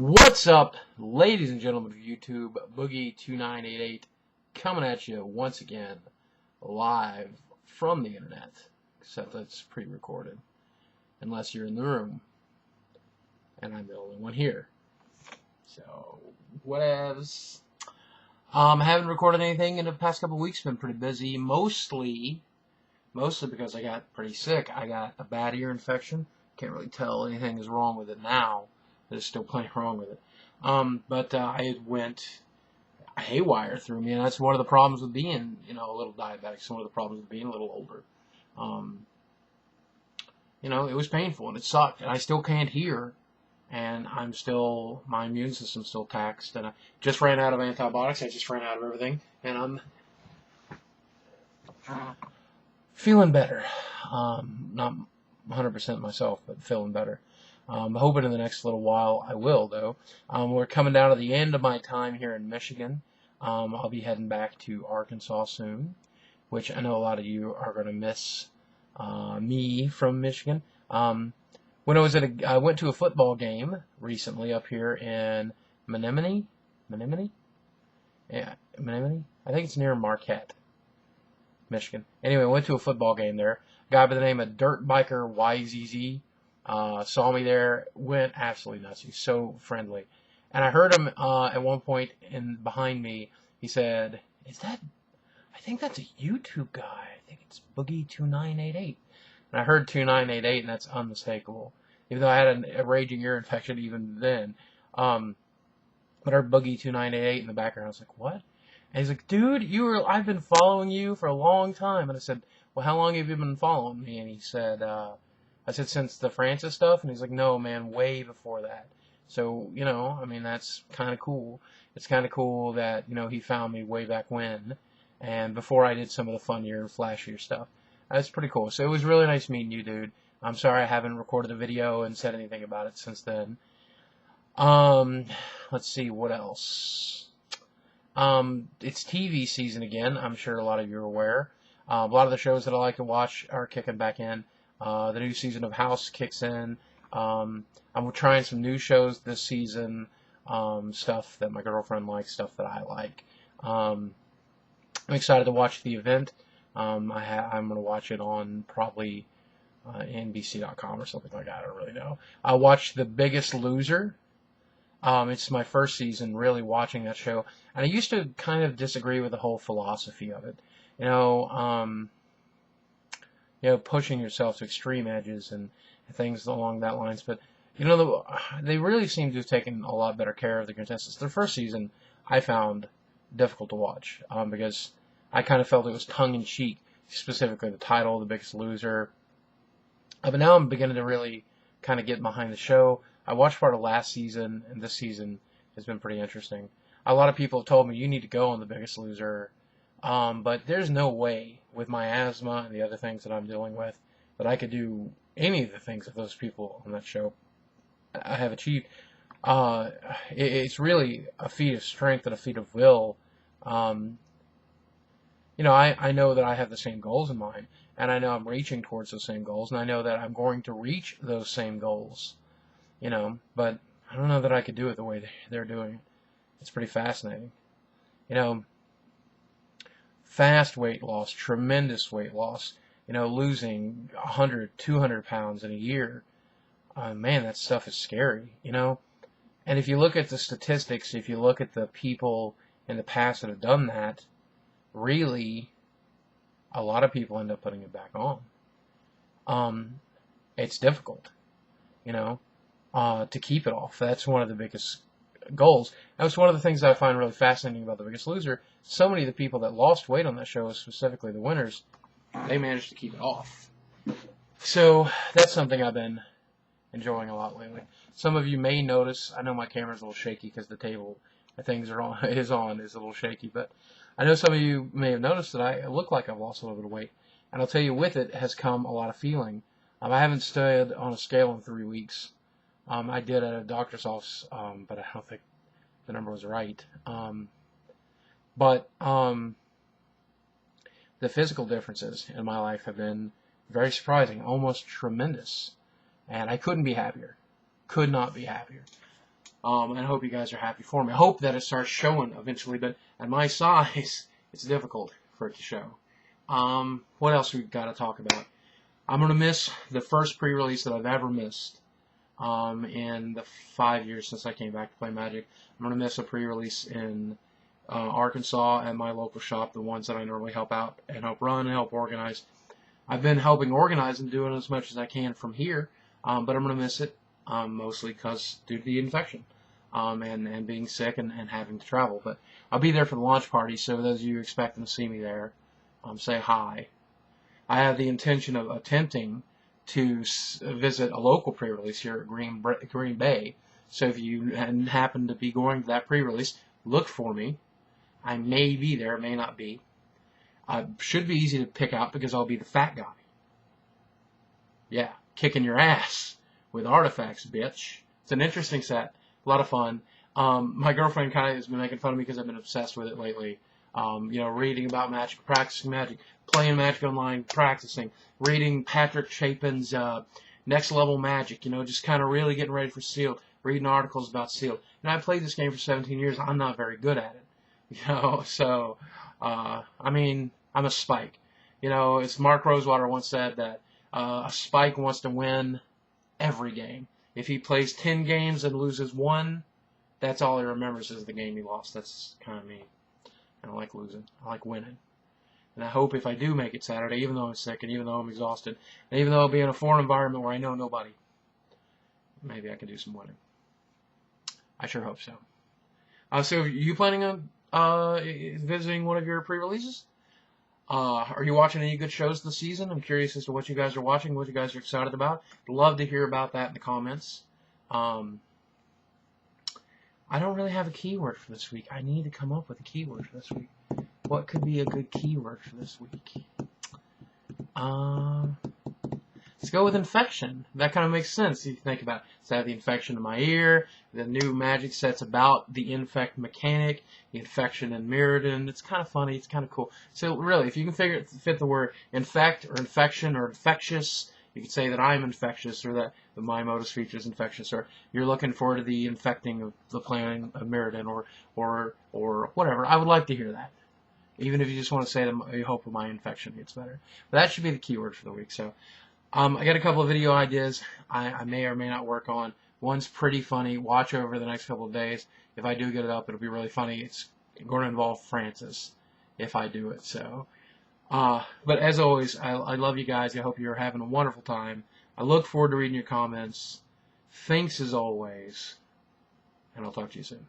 What's up, ladies and gentlemen of YouTube? Boogie2988 coming at you once again, live from the internet, except that's pre-recorded, unless you're in the room, and I'm the only one here. So, whatevs. Haven't recorded anything in the past couple weeks. Been pretty busy, mostly because I got pretty sick. I got a bad ear infection. Can't really tell anything is wrong with it now. There's still plenty wrong with it. But I went haywire through me, and that's one of the problems with being, a little diabetic. It's one of the problems with being a little older. It was painful, and it sucked, and I still can't hear, and my immune system's still taxed, and I just ran out of antibiotics. I just ran out of everything, and I'm feeling better. Not 100% myself, but feeling better. I'm hoping in the next little while I will, though. We're coming down to the end of my time here in Michigan. I'll be heading back to Arkansas soon, which I know a lot of you are going to miss me from Michigan. When I went to a football game recently up here in Menominee? Yeah, Menominee? I think it's near Marquette, Michigan. Anyway, I went to a football game there. A guy by the name of Dirt Biker YZZ saw me there, went absolutely nuts. He's so friendly. And I heard him at one point behind me. He said, I think that's a YouTube guy. I think it's Boogie2988. And I heard 2988, and that's unmistakable. Even though I had a raging ear infection even then. But I heard Boogie2988 in the background. I was like, what? And he's like, dude, I've been following you for a long time. And I said, well, how long have you been following me? And he said, I said, since the Francis stuff? And he's like, no, man, way before that. So, that's kind of cool. It's kind of cool that, he found me way back when, and before I did some of the funnier, flashier stuff. That's pretty cool. So it was really nice meeting you, dude. I'm sorry I haven't recorded a video and said anything about it since then. Let's see, what else? It's TV season again. I'm sure a lot of you are aware. A lot of the shows that I like to watch are kicking back in. The new season of House kicks in. I'm trying some new shows this season, stuff that my girlfriend likes, stuff that I like. I'm excited to watch The Event. I'm going to watch it on probably NBC.com or something like that. I don't really know. I watched The Biggest Loser. It's my first season really watching that show, and I used to kind of disagree with the whole philosophy of it. Pushing yourself to extreme edges and things along that lines. But, they really seem to have taken a lot better care of the contestants. Their first season, I found difficult to watch because I kind of felt it was tongue-in-cheek, specifically the title, The Biggest Loser. But now I'm beginning to really kind of get behind the show. I watched part of last season, and this season has been pretty interesting. A lot of people have told me, you need to go on The Biggest Loser. But there's no way, with my asthma and the other things that I'm dealing with, that I could do any of the things that those people on that show I have achieved. It's really a feat of strength and a feat of will. I know that I have the same goals in mind, and I know I'm reaching towards those same goals, and I know that I'm going to reach those same goals, but I don't know that I could do it the way they're doing it. It's pretty fascinating. Fast weight loss, tremendous weight loss, losing 100, 200 pounds in a year. Man, that stuff is scary, And if you look at the statistics, if you look at the people in the past that have done that, really, a lot of people end up putting it back on. It's difficult, to keep it off. That's one of the biggest goals. That was one of the things that I find really fascinating about The Biggest Loser. So many of the people that lost weight on that show, specifically the winners, they managed to keep it off. So that's something I've been enjoying a lot lately. Some of you may notice, I know my camera's a little shaky because the table that things are on is a little shaky, but I know some of you may have noticed that I look like I've lost a little bit of weight. And I'll tell you, with it has come a lot of feeling. I haven't stood on a scale in 3 weeks. I did at a doctor's office, but I don't think the number was right. But the physical differences in my life have been very surprising, almost tremendous. And I couldn't be happier. Could not be happier. And I hope you guys are happy for me. I hope that it starts showing eventually, but at my size, it's difficult for it to show. What else we got to talk about? I'm going to miss the first pre-release that I've ever missed in the 5 years since I came back to play Magic. I'm going to miss a pre-release in Arkansas at my local shop, the ones that I normally help out and help run and help organize. I've been helping organize and doing as much as I can from here, but I'm going to miss it mostly because due to the infection and being sick and having to travel. But I'll be there for the launch party, so those of you expecting to see me there, say hi. I have the intention of attempting to visit a local pre-release here at Green Bay. So if you happen to be going to that pre-release, look for me. I may be there, may not be. Should be easy to pick out because I'll be the fat guy. Yeah, kicking your ass with artifacts, bitch. It's an interesting set, a lot of fun. My girlfriend kind of has been making fun of me because I've been obsessed with it lately. Reading about Magic, practicing Magic, playing Magic Online, practicing, reading Patrick Chapin's Next Level Magic, just kind of really getting ready for Sealed, reading articles about Sealed. And I played this game for 17 years. I'm not very good at it, so, I'm a Spike. It's Mark Rosewater once said that a Spike wants to win every game. If he plays 10 games and loses one, that's all he remembers is the game he lost. That's kind of me. I don't like losing. I like winning. And I hope if I do make it Saturday, even though I'm sick and even though I'm exhausted, and even though I'll be in a foreign environment where I know nobody, maybe I can do some winning. I sure hope so. So are you planning on visiting one of your pre-releases? Are you watching any good shows this season? I'm curious as to what you guys are watching, what you guys are excited about. Love to hear about that in the comments. I don't really have a keyword for this week. I need to come up with a keyword for this week. What could be a good keyword for this week? Let's go with infection. That kind of makes sense if you think about it. So I have the infection in my ear, the new Magic set's about the infect mechanic, the infection in Mirrodin. It's kind of funny. It's kind of cool. So really, if you can fit the word infect or infection or infectious, you could say that I'm infectious or that the My Modus feature is infectious, or you're looking forward to the infecting of the planet of Mirrodin or whatever. I would like to hear that. Even if you just want to say that you hope my infection gets better. But that should be the keyword for the week. So I got a couple of video ideas I may or may not work on. One's pretty funny. Watch over the next couple of days. If I do get it up, it'll be really funny. It's going to involve Francis if I do it. So, but as always, I love you guys. I hope you're having a wonderful time. I look forward to reading your comments. Thanks as always, and I'll talk to you soon.